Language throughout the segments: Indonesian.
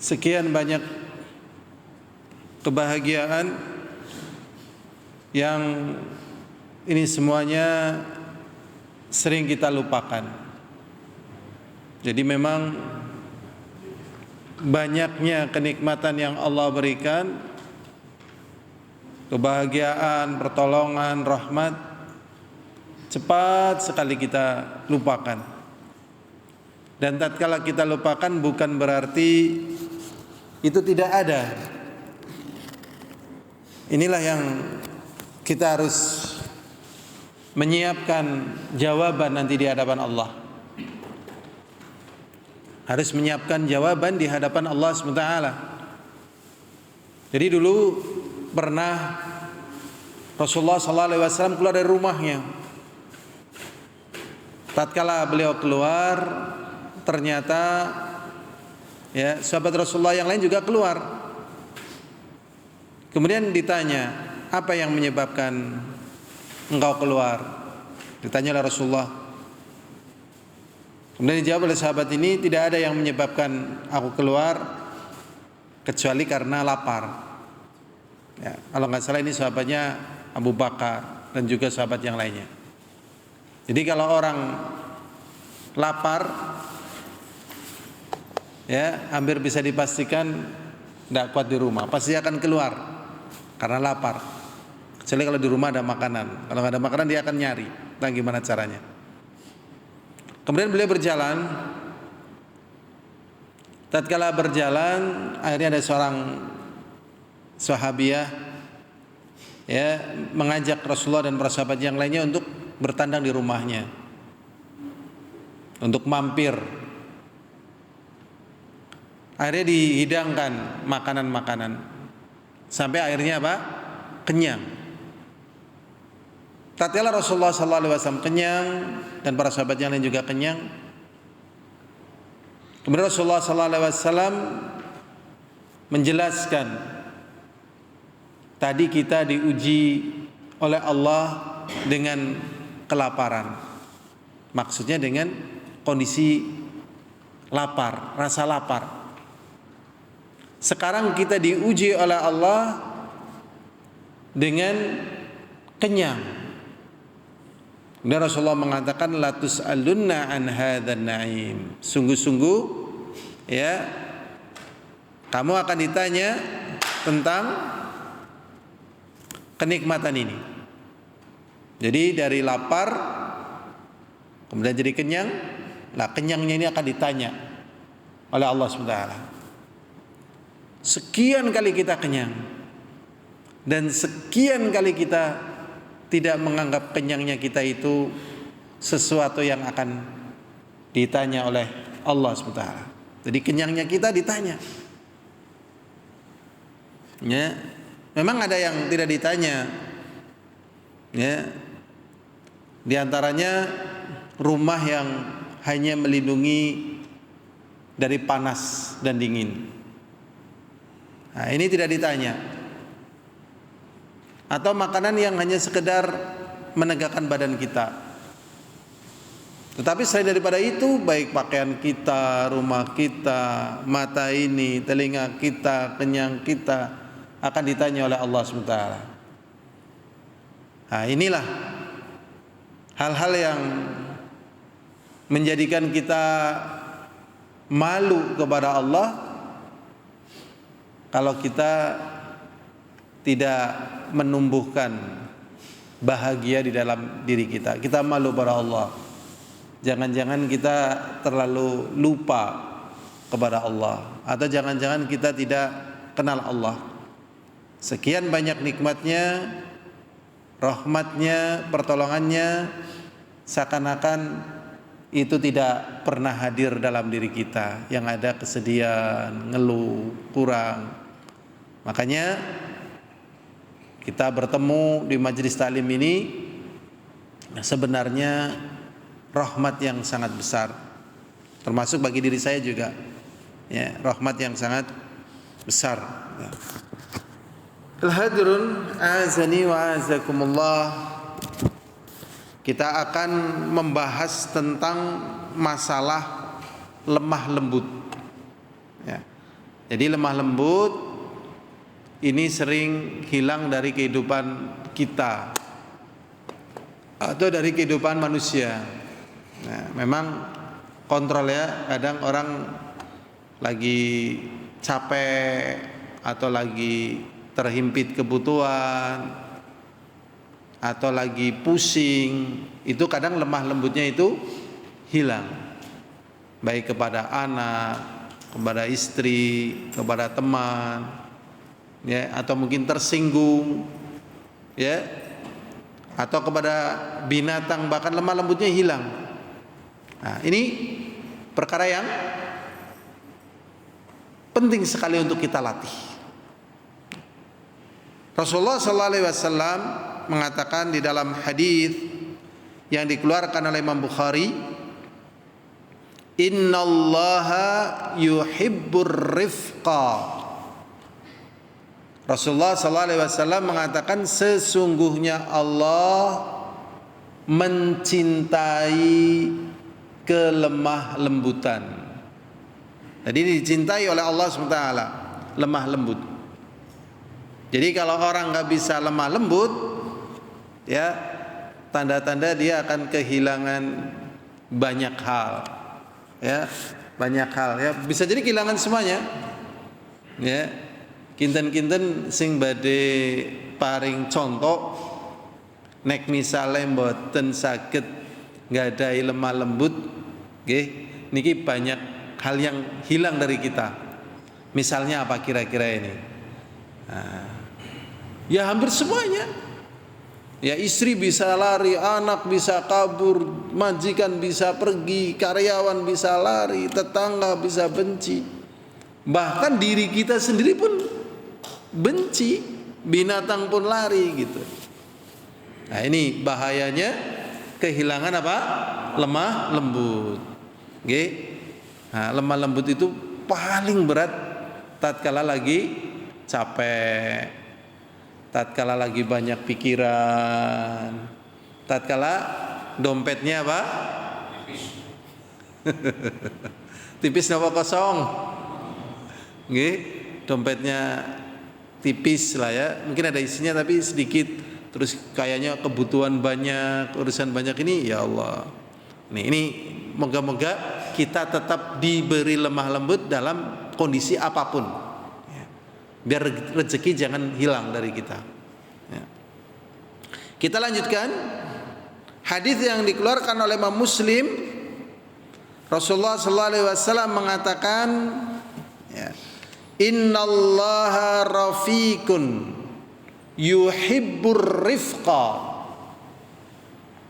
Sekian banyak kebahagiaan yang ini semuanya sering kita lupakan. Jadi memang banyaknya kenikmatan yang Allah berikan, kebahagiaan, pertolongan, rahmat, cepat sekali kita lupakan. Dan tatkala kita lupakan bukan berarti itu tidak ada. Inilah yang kita harus menyiapkan jawaban nanti di hadapan Allah. Harus menyiapkan jawaban di hadapan Allah SWT. Jadi dulu pernah Rasulullah SAW keluar dari rumahnya. Tatkala beliau keluar, ternyata sahabat Rasulullah yang lain juga keluar. Kemudian ditanya, apa yang menyebabkan engkau keluar? Ditanya oleh Rasulullah. Kemudian dijawab oleh sahabat ini, tidak ada yang menyebabkan aku keluar kecuali karena lapar. Kalau nggak salah ini sahabatnya Abu Bakar dan juga sahabat yang lainnya. Jadi kalau orang lapar, hampir bisa dipastikan tidak kuat di rumah, pasti akan keluar karena lapar. Kecuali kalau di rumah ada makanan. Kalau nggak ada makanan dia akan nyari. Nah, gimana caranya? Kemudian beliau berjalan. Tatkala berjalan, akhirnya ada seorang sahabiah mengajak Rasulullah dan para sahabat yang lainnya untuk bertandang di rumahnya, untuk mampir. Akhirnya dihidangkan makanan-makanan sampai akhirnya apa? Kenyang. Tatkala Rasulullah SAW kenyang dan para sahabat yang lain juga kenyang, kemudian Rasulullah SAW menjelaskan, tadi kita diuji oleh Allah dengan kelaparan. Maksudnya dengan kondisi lapar, rasa lapar. Sekarang kita diuji oleh Allah dengan kenyang. Dan Rasulullah mengatakan, la tus'alunna an hadzal na'im. Sungguh-sungguh kamu akan ditanya tentang kenikmatan ini. Jadi dari lapar kemudian jadi kenyang. Nah, kenyangnya ini akan ditanya oleh Allah SWT. Sekian kali kita kenyang dan sekian kali kita tidak menganggap kenyangnya kita itu sesuatu yang akan ditanya oleh Allah SWT. Jadi kenyangnya kita ditanya. Memang ada yang tidak ditanya. Di antaranya rumah yang hanya melindungi dari panas dan dingin. Nah, ini tidak ditanya. Atau makanan yang hanya sekedar menegakkan badan kita. Tetapi selain daripada itu, baik pakaian kita, rumah kita, mata ini, telinga kita, kenyang kita akan ditanya oleh Allah SWT. Nah, inilah hal-hal yang menjadikan kita malu kepada Allah kalau kita tidak menumbuhkan bahagia di dalam diri kita. Kita malu kepada Allah. Jangan-jangan kita terlalu lupa kepada Allah, atau jangan-jangan kita tidak kenal Allah. Sekian banyak nikmatnya, rahmatnya, pertolongannya, seakan-akan itu tidak pernah hadir dalam diri kita. Yang ada kesedihan, ngeluh, kurang. Makanya kita bertemu di majelis taklim ini sebenarnya rahmat yang sangat besar, termasuk bagi diri saya juga, rahmat yang sangat besar. Al-hadirun azani wa azakumullah. Kita akan membahas tentang masalah lemah lembut. Jadi lemah lembut ini sering hilang dari kehidupan kita atau dari kehidupan manusia. Nah, memang kontrol ya, kadang orang lagi capek atau lagi terhimpit kebutuhan atau lagi pusing, itu kadang lemah lembutnya itu hilang, baik kepada anak, kepada istri, kepada teman, ya, atau mungkin tersinggung, ya, atau kepada binatang, bahkan lemah lembutnya hilang. Nah, ini perkara yang penting sekali untuk kita latih. Rasulullah SAW mengatakan di dalam hadis yang dikeluarkan oleh Imam Bukhari, innallaha yuhibbur rifqa. Rasulullah SAW mengatakan sesungguhnya Allah mencintai kelemah lembutan. Jadi dicintai oleh Allah SWT, lemah lembut. Jadi kalau orang nggak bisa lemah lembut, ya, tanda-tanda dia akan kehilangan banyak hal, ya, banyak hal, ya, bisa jadi kehilangan semuanya, ya. Kinten-kinten sing badhe paring contoh, nek misale mboten saged nggadahi lemah lembut, nggih, niki banyak hal yang hilang dari kita. Misalnya apa kira-kira ini? Nah, ya hampir semuanya. Ya, istri bisa lari, anak bisa kabur, majikan bisa pergi, karyawan bisa lari, tetangga bisa benci. Bahkan diri kita sendiri pun benci, binatang pun lari gitu. Nah, ini bahayanya kehilangan apa? Lemah lembut. Oke? Nah, lemah lembut itu paling berat tatkala lagi capek, tatkala lagi banyak pikiran, tatkala dompetnya apa? Tipis napa kosong? Nggih, dompetnya tipis lah ya. Mungkin ada isinya tapi sedikit. Terus kayaknya kebutuhan banyak, urusan banyak, ini ya Allah. Ini moga-moga kita tetap diberi lemah lembut dalam kondisi apapun. Biar rezeki jangan hilang dari kita. Ya. Kita lanjutkan hadis yang dikeluarkan oleh Imam Muslim. Rasulullah SAW mengatakan, ya, innallaha rafiqun yuhibbur rifqa.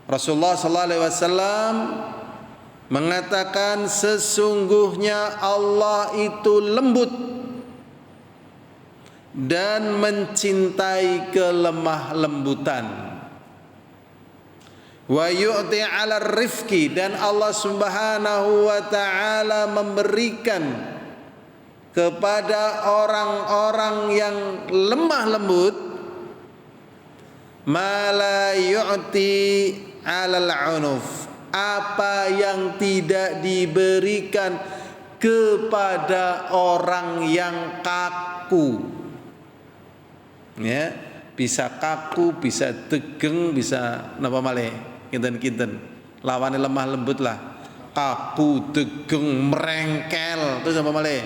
Rasulullah SAW mengatakan sesungguhnya Allah itu lembut dan mencintai kelemah lembutan. Wa yu'ti 'ala rifqi, dan Allah Subhanahu wa taala memberikan kepada orang-orang yang lemah lembut ma la yu'ti 'alal 'unuf, apa yang tidak diberikan kepada orang yang kaku. Ya, bisa kaku, bisa tegeng, bisa napa malih, kinten-kinten. Lawane lemah lembut lah. Kaku, tegeng, merengkel, terus napa malih?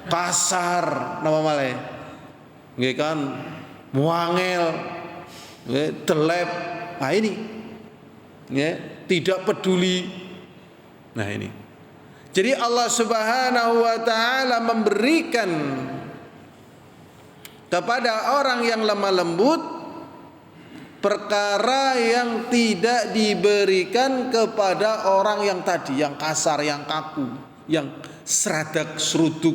Kasar, napa malih? Nggih kan, muangel, nggih, telep. Nah ini, ya, tidak peduli. Nah ini. Jadi Allah Subhanahu wa taala memberikan kepada orang yang lemah lembut perkara yang tidak diberikan kepada orang yang tadi, yang kasar, yang kaku, yang seradak seruduk,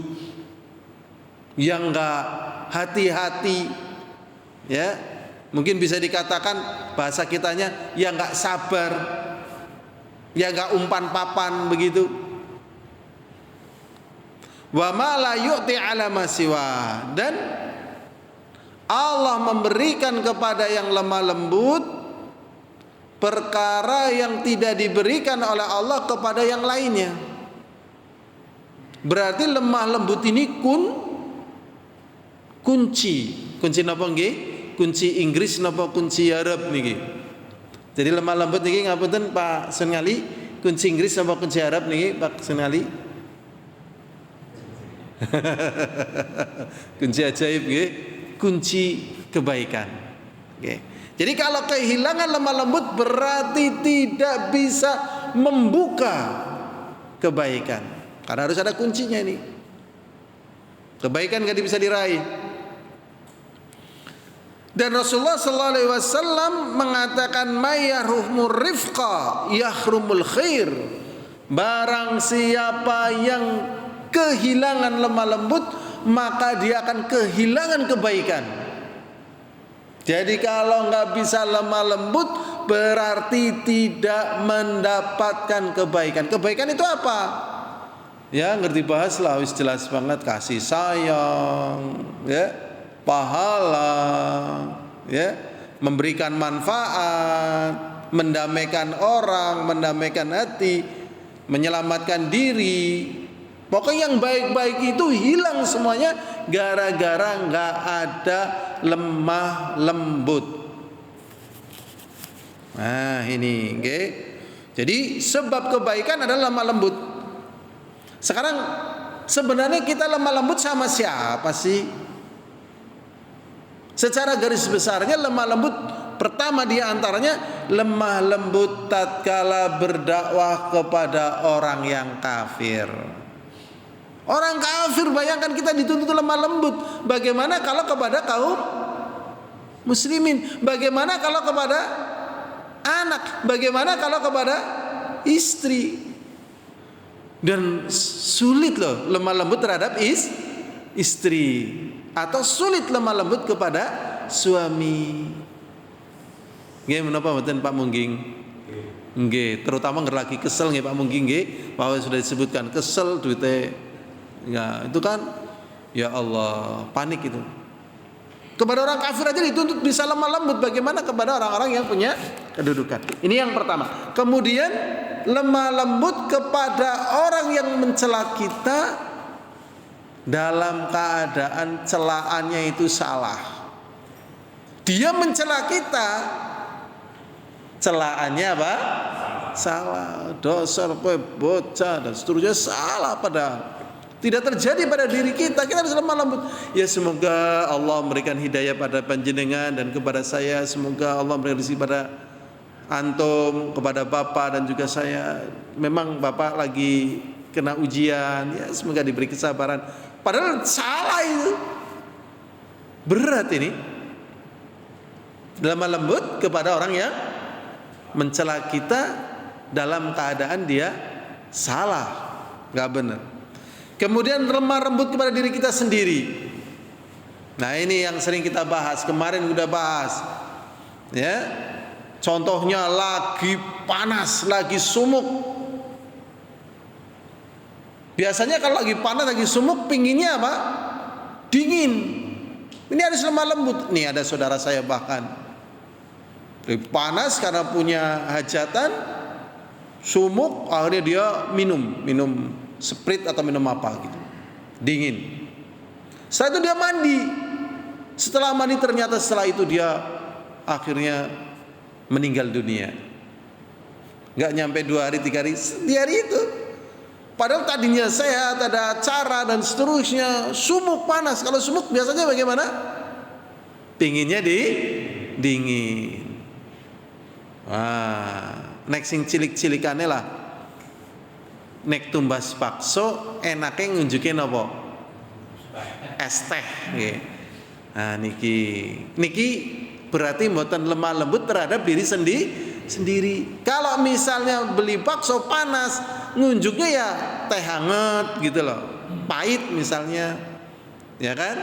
yang enggak hati-hati, ya, mungkin bisa dikatakan bahasa kitanya yang enggak sabar, yang enggak umpan papan begitu. Wa ma la yu'ti 'ala ma siwa, dan Allah memberikan kepada yang lemah lembut perkara yang tidak diberikan oleh Allah kepada yang lainnya. Berarti lemah lembut ini kunci napa nggih? Kunci Inggris napa kunci Arab niki? Jadi lemah lembut niki ngapunten Pak Sungali, kunci Inggris napa kunci Arab niki Pak Sungali? Kunci ajaib nggih, kunci kebaikan. Oke. Jadi kalau kehilangan lemah lembut berarti tidak bisa membuka kebaikan. Karena harus ada kuncinya ini. Kebaikan gak bisa diraih. Dan Rasulullah sallallahu alaihi wasallam mengatakan mayyahrumur rifqa yahrumul khair. Barang siapa yang kehilangan lemah lembut, maka dia akan kehilangan kebaikan. Jadi kalau nggak bisa lemah lembut berarti tidak mendapatkan kebaikan. Kebaikan itu apa? Ya ngerti bahas lah, wis jelas banget, kasih sayang, ya, pahala, ya, memberikan manfaat, mendamaikan orang, mendamaikan hati, menyelamatkan diri. Pokoknya yang baik-baik itu hilang semuanya gara-gara nggak ada lemah lembut. Nah ini, okay. Jadi sebab kebaikan adalah lemah lembut. Sekarang sebenarnya kita lemah lembut sama siapa sih? Secara garis besarnya lemah lembut pertama di antaranya lemah lembut tatkala berdakwah kepada orang yang kafir. Orang kafir, bayangkan kita dituntut lemah lembut. Bagaimana kalau kepada kaum muslimin? Bagaimana kalau kepada anak? Bagaimana kalau kepada istri? Dan sulit loh lemah lembut terhadap istri, atau sulit lemah lembut kepada suami. Nggih menapa mboten Pak Mungging? Nggih, terutama ngerlaki kesel nggih Pak Mungging nggih, bahwa sudah disebutkan kesel duite. Ya, itu kan ya Allah, panik itu. Kepada orang kafir aja dituntut bisa lemah lembut, bagaimana kepada orang-orang yang punya kedudukan. Ini yang pertama. Kemudian lemah lembut kepada orang yang mencela kita dalam keadaan celaannya itu salah. Dia mencela kita, celaannya apa? Salah, dasar bocah dan seterusnya, salah padahal. Tidak terjadi pada diri kita, kita harus lemah lembut. Ya semoga Allah memberikan hidayah pada panjenengan dan kepada saya. Semoga Allah memberikan rezeki pada antum, kepada bapak dan juga saya. Memang bapak lagi kena ujian, ya semoga diberi kesabaran. Padahal salah itu. Berat ini. Lemah lembut kepada orang yang mencela kita dalam keadaan dia salah, nggak benar. Kemudian lemah lembut kepada diri kita sendiri. Nah ini yang sering kita bahas, kemarin udah bahas, ya. Contohnya lagi panas, lagi sumuk. Biasanya kalau lagi panas, lagi sumuk, pinginnya apa? Dingin. Ini harus lemah lembut. Nih ada saudara saya bahkan lagi panas karena punya hajatan, sumuk, akhirnya dia minum Sprite atau minum apa gitu, dingin. Setelah itu dia mandi. Setelah mandi ternyata setelah itu dia akhirnya meninggal dunia. Gak nyampe 2 hari 3 hari di hari itu. Padahal tadinya sehat, ada acara dan seterusnya. Sumuk panas. Kalau sumuk biasanya bagaimana? Pinginnya dingin. Wah, nek sing cilik-cilikane lah. Nek tumbas bakso enake ngunjukin apa? Es teh nggih. Nah niki berarti mboten lemah lembut terhadap diri sendiri. Kalau misalnya beli bakso panas, ngunjuknya ya teh hangat gitu loh. Pahit misalnya. Ya kan?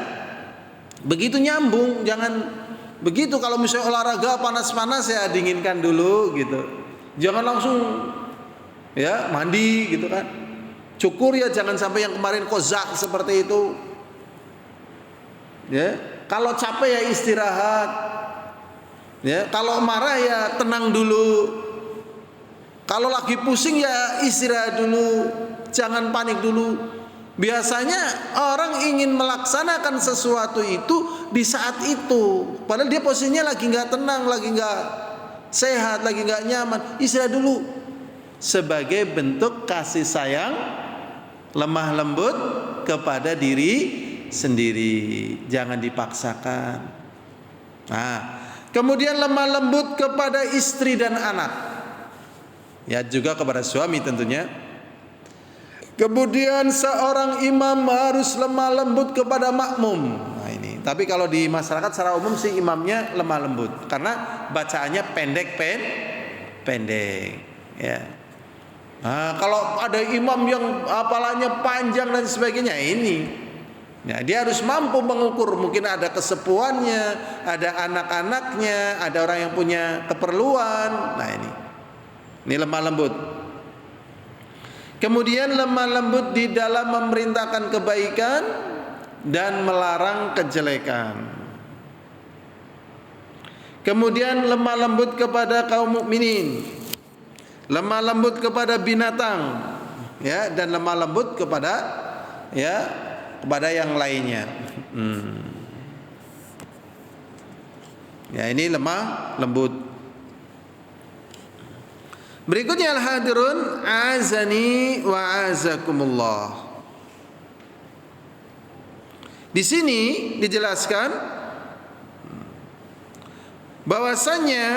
Begitu nyambung, jangan begitu. Kalau misalnya olahraga panas-panas ya dinginkan dulu gitu. Jangan langsung ya mandi gitu kan. Cukur ya jangan sampai yang kemarin kozak seperti itu. Ya, kalau capek ya istirahat. Ya, kalau marah ya tenang dulu. Kalau lagi pusing ya istirahat dulu. Jangan panik dulu. Biasanya orang ingin melaksanakan sesuatu itu di saat itu, padahal dia posisinya lagi nggak tenang, lagi nggak sehat, lagi nggak nyaman. Istirahat dulu sebagai bentuk kasih sayang, lemah lembut kepada diri sendiri. Jangan dipaksakan. Nah, kemudian lemah lembut kepada istri dan anak, ya juga kepada suami tentunya. Kemudian seorang imam harus lemah lembut kepada makmum. Nah ini. Tapi kalau di masyarakat secara umum sih imamnya lemah lembut karena bacaannya pendek. Ya. Nah, kalau ada imam yang hafalannya panjang dan sebagainya, ini, ya, dia harus mampu mengukur. Mungkin ada kesepuannya, ada anak-anaknya, ada orang yang punya keperluan. Nah ini lemah lembut. Kemudian lemah lembut di dalam memerintahkan kebaikan dan melarang kejelekan. Kemudian lemah lembut kepada kaum mukminin, lemah lembut kepada binatang, ya, dan lemah lembut kepada yang lainnya. Ya, ini lemah lembut. Berikutnya al-hadirun azani wa azakumullah. Di sini dijelaskan bahwasannya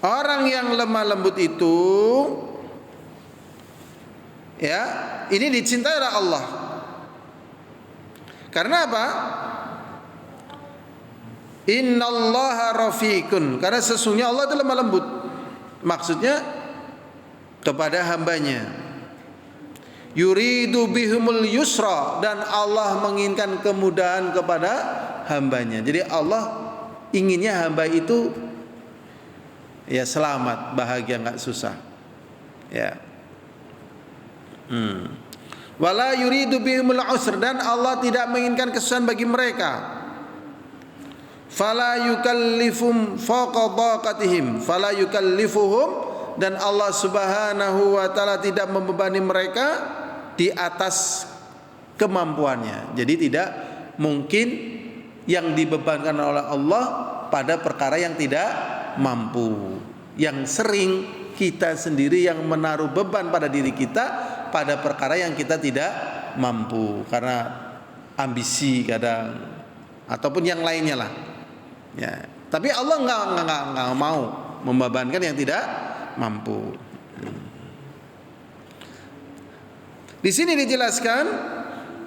orang yang lemah lembut itu, ya, ini dicintai oleh Allah. Karena apa? Innallaha rafiqun. Karena sesungguhnya Allah itu lemah lembut. Maksudnya kepada hambanya. Yuridu bihumul yusra, dan Allah menginginkan kemudahan kepada hambanya. Jadi Allah inginnya hamba itu ya selamat, bahagia, nggak susah. Ya. Wala yuridu bihumul usr, dan Allah tidak menginginkan kesusahan bagi mereka. Fala yukallifum fawqa taqatihim, fala yukallifuhum, dan Allah Subhanahu wa taala tidak membebani mereka di atas kemampuannya. Jadi tidak mungkin yang dibebankan oleh Allah pada perkara yang tidak mampu. Yang sering kita sendiri yang menaruh beban pada diri kita pada perkara yang kita tidak mampu, karena ambisi kadang ataupun yang lainnya lah. Ya, tapi Allah nggak mau membebankan yang tidak mampu. Di sini dijelaskan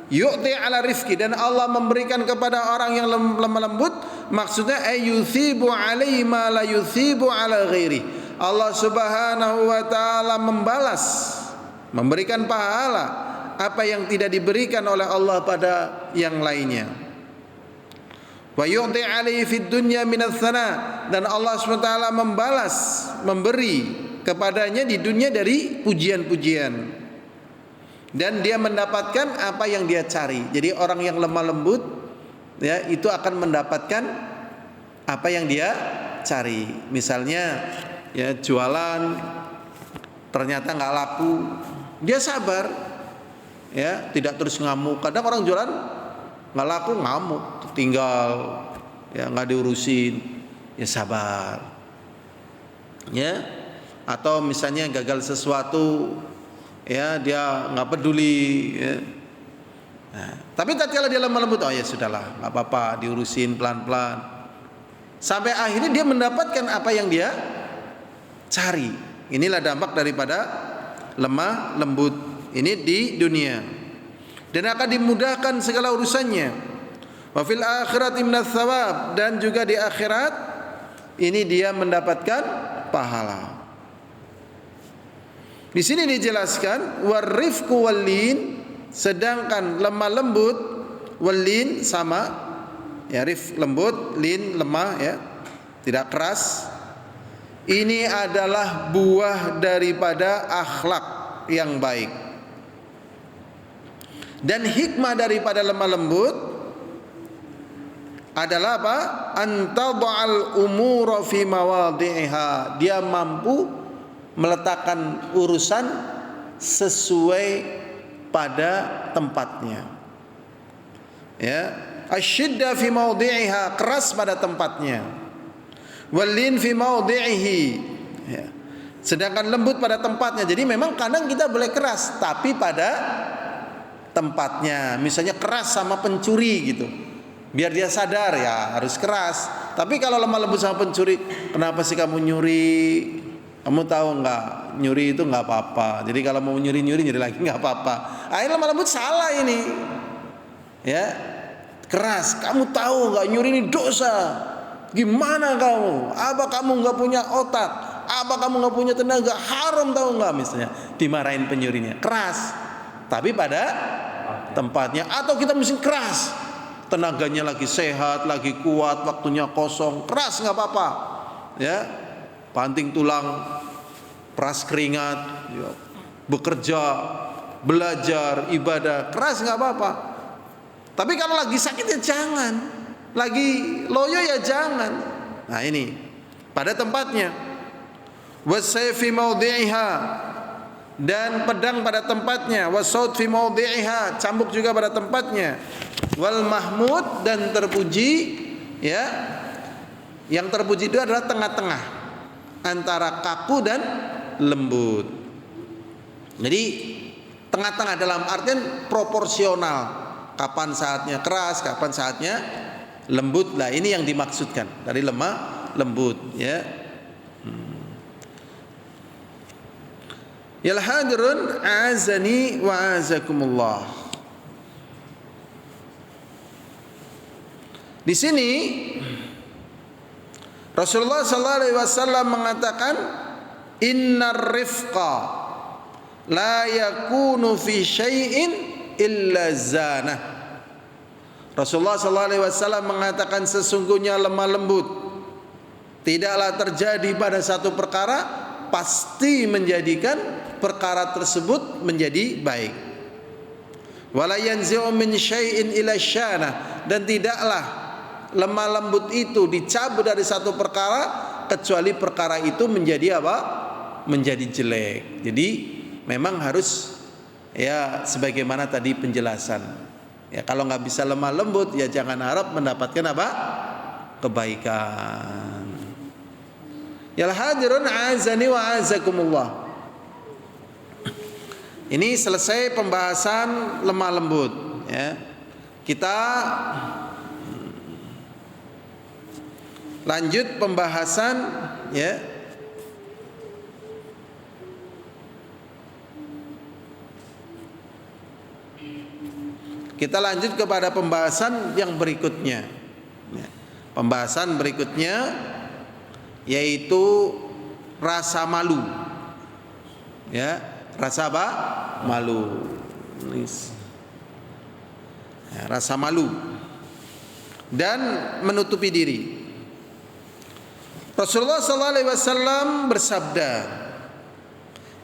yu'ti ala rifqi, dan Allah memberikan kepada orang yang lemah lembut, maksudnya ayyuthibu alaihi ma la yuthibu ala ghairi. Allah Subhanahu wa taala membalas, memberikan pahala apa yang tidak diberikan oleh Allah pada yang lainnya. Wa yu'ti alaihi fid dunya minats tsana, dan Allah SWT membalas, memberi kepadanya di dunia dari pujian-pujian, dan dia mendapatkan apa yang dia cari. Jadi orang yang lemah lembut, ya, itu akan mendapatkan apa yang dia cari. Misalnya ya jualan ternyata nggak laku, dia sabar, ya, tidak terus ngamuk. Kadang orang jualan nggak laku ngamuk, tinggal ya nggak diurusin, ya sabar, ya. Atau misalnya gagal sesuatu, ya dia nggak peduli, ya. Nah, tapi tatkala dia lemah lembut, oh ya sudahlah, nggak apa-apa, diurusin pelan-pelan, sampai akhirnya dia mendapatkan apa yang dia cari. Inilah dampak daripada lemah lembut ini di dunia, dan akan dimudahkan segala urusannya. Wa fil akhirati minats tsawab, dan juga di akhirat ini dia mendapatkan pahala. Di sini dijelaskan warifqu wallin, sedangkan lemah lembut, wallin sama, ya, rif lembut, lin lemah, ya, tidak keras. Ini adalah buah daripada akhlak yang baik. Dan hikmah daripada lemah lembut adalah apa? Antadha'al umura fi mawadhi'iha. Dia mampu meletakkan urusan sesuai pada tempatnya. Ya, asyidda fi mawdi'iha, keras pada tempatnya. Wallin fi mawdi'ihi, ya. Sedangkan lembut pada tempatnya. Jadi memang kadang kita boleh keras, tapi pada tempatnya. Misalnya keras sama pencuri gitu, biar dia sadar ya harus keras. Tapi kalau lemah lembut sama pencuri, kenapa sih kamu nyuri? Kamu tahu nggak, nyuri itu nggak apa-apa. Jadi kalau mau nyuri lagi nggak apa-apa. Akhirnya lemah lembut salah ini. Ya, keras. Kamu tahu nggak, nyuri ini dosa? Gimana kamu? Apa kamu nggak punya otak? Apa kamu nggak punya tenaga? Haram tahu nggak? Misalnya dimarahin penyurinya, keras. Tapi pada tempatnya. Atau kita mesti keras, tenaganya lagi sehat, lagi kuat, waktunya kosong, keras nggak apa-apa. Ya, banting tulang, peras keringat, ya, bekerja, belajar, ibadah, keras nggak apa-apa. Tapi kalau lagi sakit ya jangan, lagi loyo ya jangan. Nah ini pada tempatnya. Wasayfi mawdi'iha, dan pedang pada tempatnya. Wasaut fi mawdi'iha, cambuk juga pada tempatnya. Wal mahmud, dan terpuji, ya. Yang terpuji itu adalah tengah-tengah antara kaku dan lembut. Jadi tengah-tengah dalam artian proporsional. Kapan saatnya keras, kapan saatnya lembut. Lah ini yang dimaksudkan dari lemah lembut, ya. Ya hadirun azani wa azakumullah. Di sini Rasulullah sallallahu alaihi wasallam mengatakan innar rifqa la yakunu fi syai'in illa zanah. Rasulullah sallallahu alaihi wasallam mengatakan sesungguhnya lemah lembut tidaklah terjadi pada satu perkara, pasti menjadikan perkara tersebut menjadi baik. Wala yanzi'u min syai'in ila syana, dan tidaklah lemah lembut itu dicabut dari satu perkara kecuali perkara itu menjadi apa? Menjadi jelek. Jadi memang harus ya sebagaimana tadi penjelasan. Ya kalau nggak bisa lemah lembut ya jangan harap mendapatkan apa? Kebaikan. Ya hadirun azani wa azakumullah. Ini selesai pembahasan lemah lembut, ya. Kita lanjut pembahasan, ya. Kita lanjut kepada pembahasan yang berikutnya. Pembahasan berikutnya yaitu rasa malu. Ya. Rasa apa? Malu. Ya, rasa malu dan menutupi diri. Rasulullah sallallahu alaihi wasallam bersabda,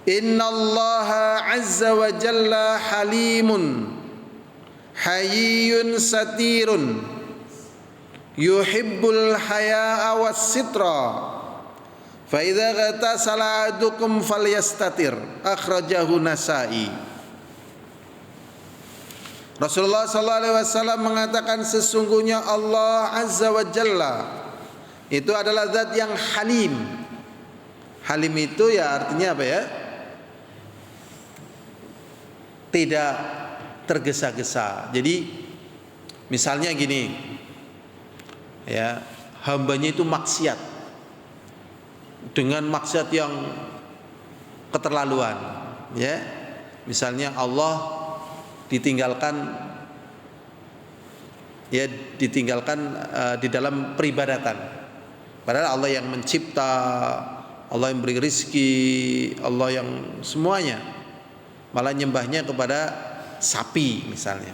"Innallaha azza wa jalla halimun hayyun satirun yuhibbul haya'a was sitra. Fa idza ghatasala ahadukum falyastatir." Akhrajahu Nasa'i. Rasulullah sallallahu alaihi wasallam mengatakan sesungguhnya Allah azza wa jalla itu adalah zat yang halim. Halim itu ya artinya apa ya? Tidak tergesa-gesa. Jadi misalnya gini, ya, hambanya itu maksiat dengan maksiat yang keterlaluan, ya. Misalnya Allah ditinggalkan di dalam peribadatan, padahal Allah yang mencipta, Allah yang beri rizki, Allah yang semuanya, malah nyembahnya kepada sapi misalnya.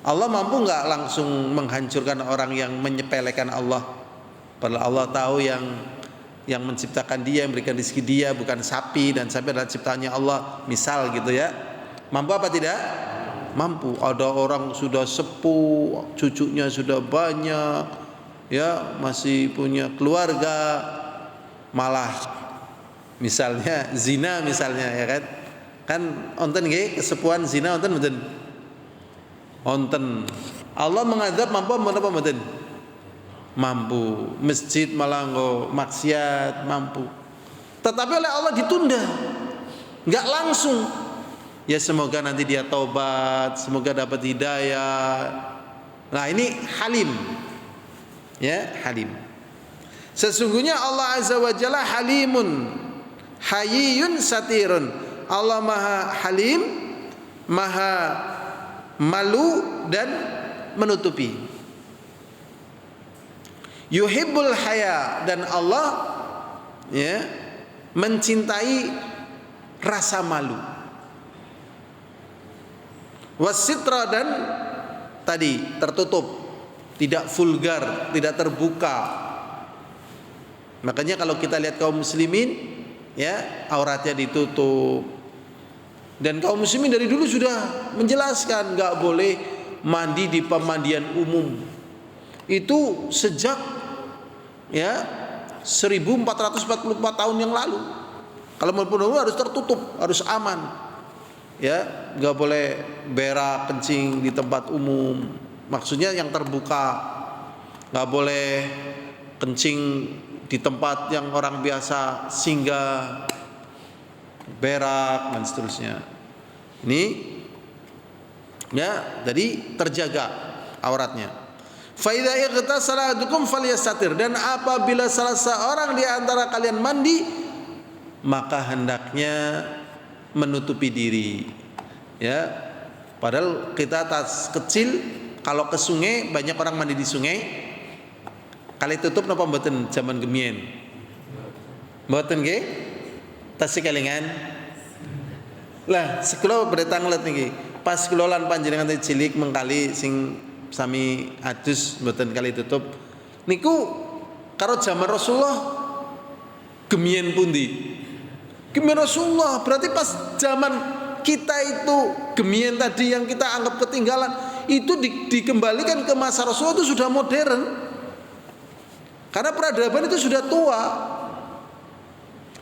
Allah mampu nggak langsung menghancurkan orang yang menyepelekan Allah, padahal Allah tahu yang menciptakan dia, yang memberikan rezeki dia bukan sapi, dan sapi adalah ciptaannya Allah, misal gitu ya. Mampu apa tidak? Mampu. Ada orang sudah sepuh, cucunya sudah banyak, ya, masih punya keluarga, malah misalnya zina misalnya, ya kan? Kan onten nggih kesepuan zina onten mboten? Onten. Allah mengadab mampu menapa mboten? Mampu. Masjid malah nggo maksiat mampu. Tetapi oleh Allah ditunda. Enggak langsung. Ya semoga nanti dia taubat, semoga dapat hidayah. Nah, ini halim. Ya, halim. Sesungguhnya Allah Azza wa Jalla halimun, hayyun satirun. Allah Maha Halim, Maha malu dan menutupi. Yuhibbul haya, dan Allah ya mencintai rasa malu. Wasitra, dan tadi tertutup, tidak vulgar, tidak terbuka. Makanya kalau kita lihat kaum muslimin ya auratnya ditutup. Dan kaum muslimin dari dulu sudah menjelaskan nggak boleh mandi di pemandian umum. Itu sejak ya 1444 tahun yang lalu. Kalau mau umum harus tertutup, harus aman. Ya, nggak boleh berak kencing di tempat umum. Maksudnya yang terbuka. Nggak boleh kencing di tempat yang orang biasa singgah, berak dan seterusnya. Ini ya, jadi terjaga auratnya. Fa idza ightasala ahadukum falyastatir, dan apabila salah seorang di antara kalian mandi, maka hendaknya menutupi diri. Ya, padahal kita tas kecil kalau ke sungai, banyak orang mandi di sungai. Kali tutup napa mboten zaman gemien? Mboten nggih? Tasih kelingan. Lah, sekula beretang let niki. Pas kula lan panjenengan cilik mengkali sing sami adus mboten kali tutup. Niku karo zaman Rasulullah gemien pundi? Gemien Rasulullah, berarti pas zaman kita itu gemien tadi yang kita anggap ketinggalan itu dikembalikan ke masa Rasulullah itu sudah modern. Karena peradaban itu sudah tua.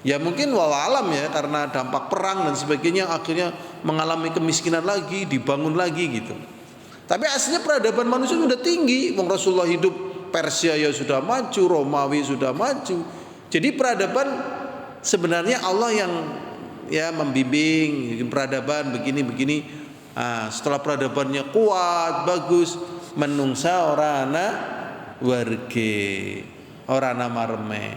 Ya mungkin wallahualam ya, karena dampak perang dan sebagainya akhirnya mengalami kemiskinan lagi, dibangun lagi gitu. Tapi aslinya peradaban manusia sudah tinggi. Wong Rasulullah hidup, Persia ya sudah maju, Romawi sudah maju. Jadi peradaban sebenarnya Allah yang ya membimbing peradaban begini-begini. Setelah peradabannya kuat, bagus, menungsa orana warge, orana marme.